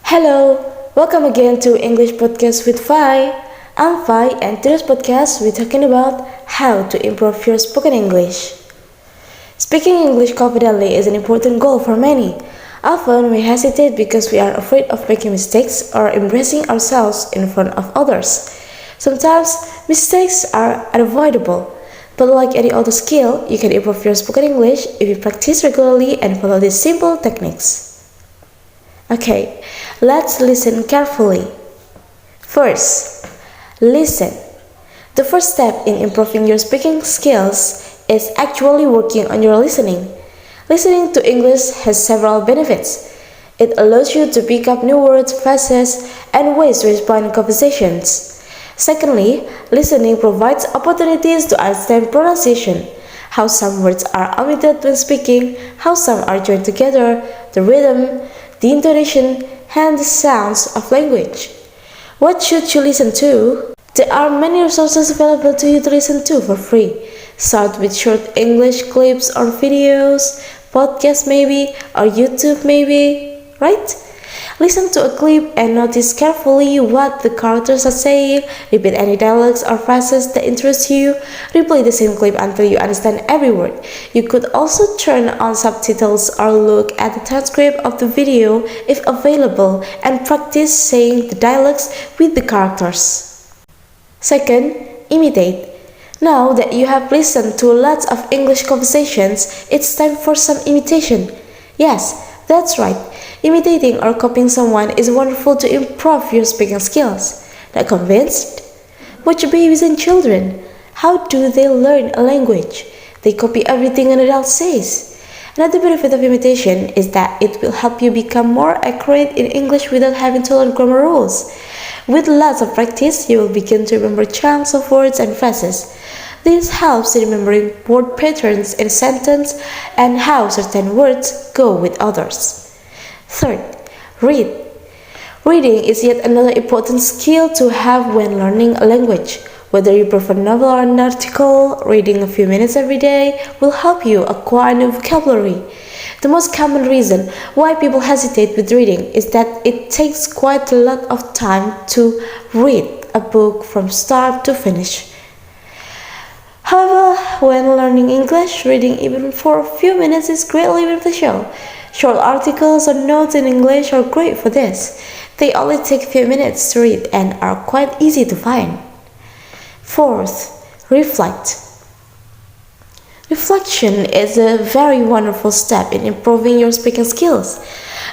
Hello, welcome again to English Podcast with Fi. I'm Fi, and today's podcast we're talking about how to improve your spoken English. Speaking English confidently is an important goal for many. Often we hesitate because we are afraid of making mistakes or embracing ourselves in front of others. Sometimes mistakes are unavoidable, but like any other skill, you can improve your spoken English if you practice regularly and follow these simple techniques. Okay, let's listen carefully. First, listen. The first step in improving your speaking skills is actually working on your listening. Listening to English has several benefits. It allows you to pick up new words, phrases, and ways to respond in conversations. Secondly, listening provides opportunities to understand pronunciation, how some words are omitted when speaking, how some are joined together, the rhythm, the intonation, and the sounds of language. What should you listen to? There are many resources available to you to listen to for free. Start with short English clips or videos, podcasts maybe, or YouTube maybe, right? Listen to a clip and notice carefully what the characters are saying, repeat any dialogues or phrases that interest you, replay the same clip until you understand every word. You could also turn on subtitles or look at the transcript of the video if available and practice saying the dialogues with the characters. Second, imitate. Now that you have listened to lots of English conversations, it's time for some imitation. Yes, that's right. Imitating or copying someone is wonderful to improve your speaking skills. Not convinced? Watch babies and children. How do they learn a language? They copy everything an adult says. Another benefit of imitation is that it will help you become more accurate in English without having to learn grammar rules. With lots of practice, you will begin to remember chunks of words and phrases. This helps in remembering word patterns in a sentence and how certain words go with others. Third, read. Reading is yet another important skill to have when learning a language. Whether you prefer a novel or an article, reading a few minutes every day will help you acquire new vocabulary. The most common reason why people hesitate with reading is that it takes quite a lot of time to read a book from start to finish. However, when learning English, reading even for a few minutes is greatly beneficial. Short articles or notes in English are great for this. They only take a few minutes to read and are quite easy to find. Fourth, reflect. Reflection is a very wonderful step in improving your speaking skills.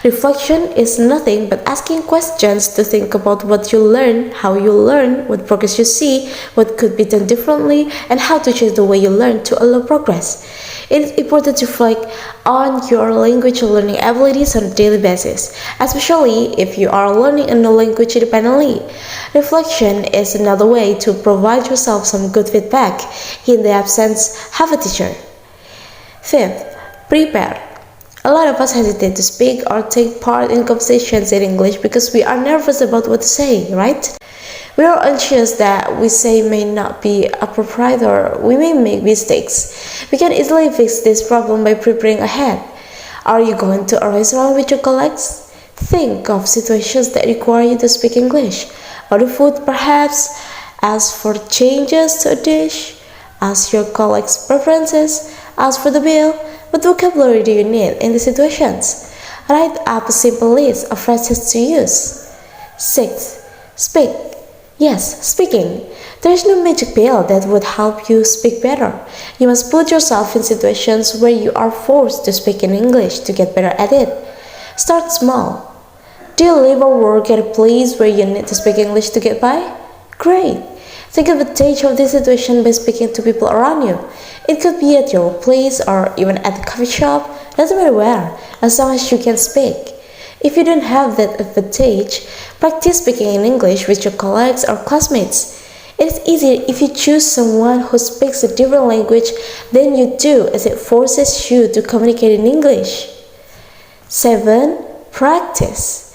Reflection is nothing but asking questions to think about what you learn, how you learn, what progress you see, what could be done differently, and how to change the way you learn to allow progress. It is important to reflect on your language learning abilities on a daily basis, especially if you are learning a new language independently. Reflection is another way to provide yourself some good feedback in the absence of a teacher. Fifth, prepare. A lot of us hesitate to speak or take part in conversations in English because we are nervous about what to say, right? We are anxious that we say may not be appropriate or we may make mistakes. We can easily fix this problem by preparing ahead. Are you going to a restaurant with your colleagues? Think of situations that require you to speak English. Order food perhaps, ask for changes to a dish, ask your colleagues' preferences, ask for the bill. What vocabulary do you need in these situations? Write up a simple list of phrases to use. 6. Speak. Yes, speaking. There is no magic pill that would help you speak better. You must put yourself in situations where you are forced to speak in English to get better at it. Start small. Do you live or work at a place where you need to speak English to get by? Great. Take advantage of this situation by speaking to people around you. It could be at your workplace or even at the coffee shop, doesn't matter where, as long as you can speak. If you don't have that advantage, practice speaking in English with your colleagues or classmates. It is easier if you choose someone who speaks a different language than you do, as it forces you to communicate in English. 7. Practice.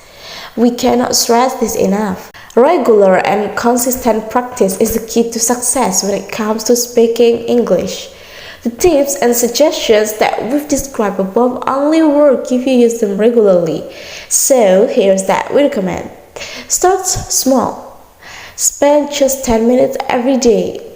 We cannot stress this enough. Regular and consistent practice is the key to success when it comes to speaking English. The tips and suggestions that we've described above only work if you use them regularly. So here's that we recommend. Start small. Spend just 10 minutes every day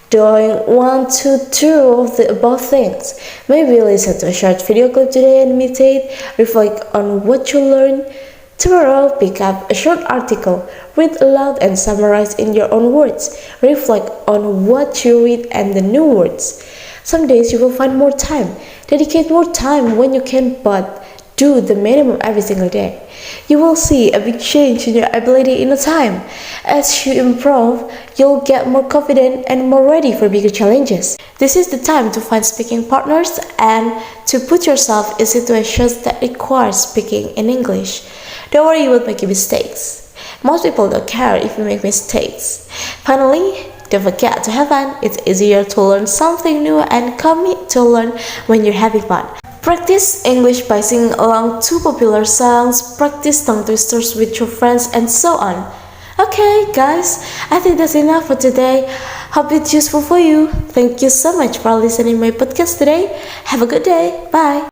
doing 1 to 2 of the above things. Maybe listen to a short video clip today and meditate, reflect on what you learned. Tomorrow, pick up a short article, read aloud and summarize in your own words. Reflect on what you read and the new words. Some days you will find more time. Dedicate more time when you can, but do the minimum every single day. You will see a big change in your ability in no time. As you improve, you'll get more confident and more ready for bigger challenges. This is the time to find speaking partners and to put yourself in situations that require speaking in English. Don't worry, you will make mistakes. Most people don't care if you make mistakes. Finally, don't forget to have fun. It's easier to learn something new and commit to learn when you're having fun. Practice English by singing along to popular songs, practice tongue twisters with your friends, and so on. Okay, guys, I think that's enough for today. Hope it's useful for you. Thank you so much for listening to my podcast today. Have a good day. Bye.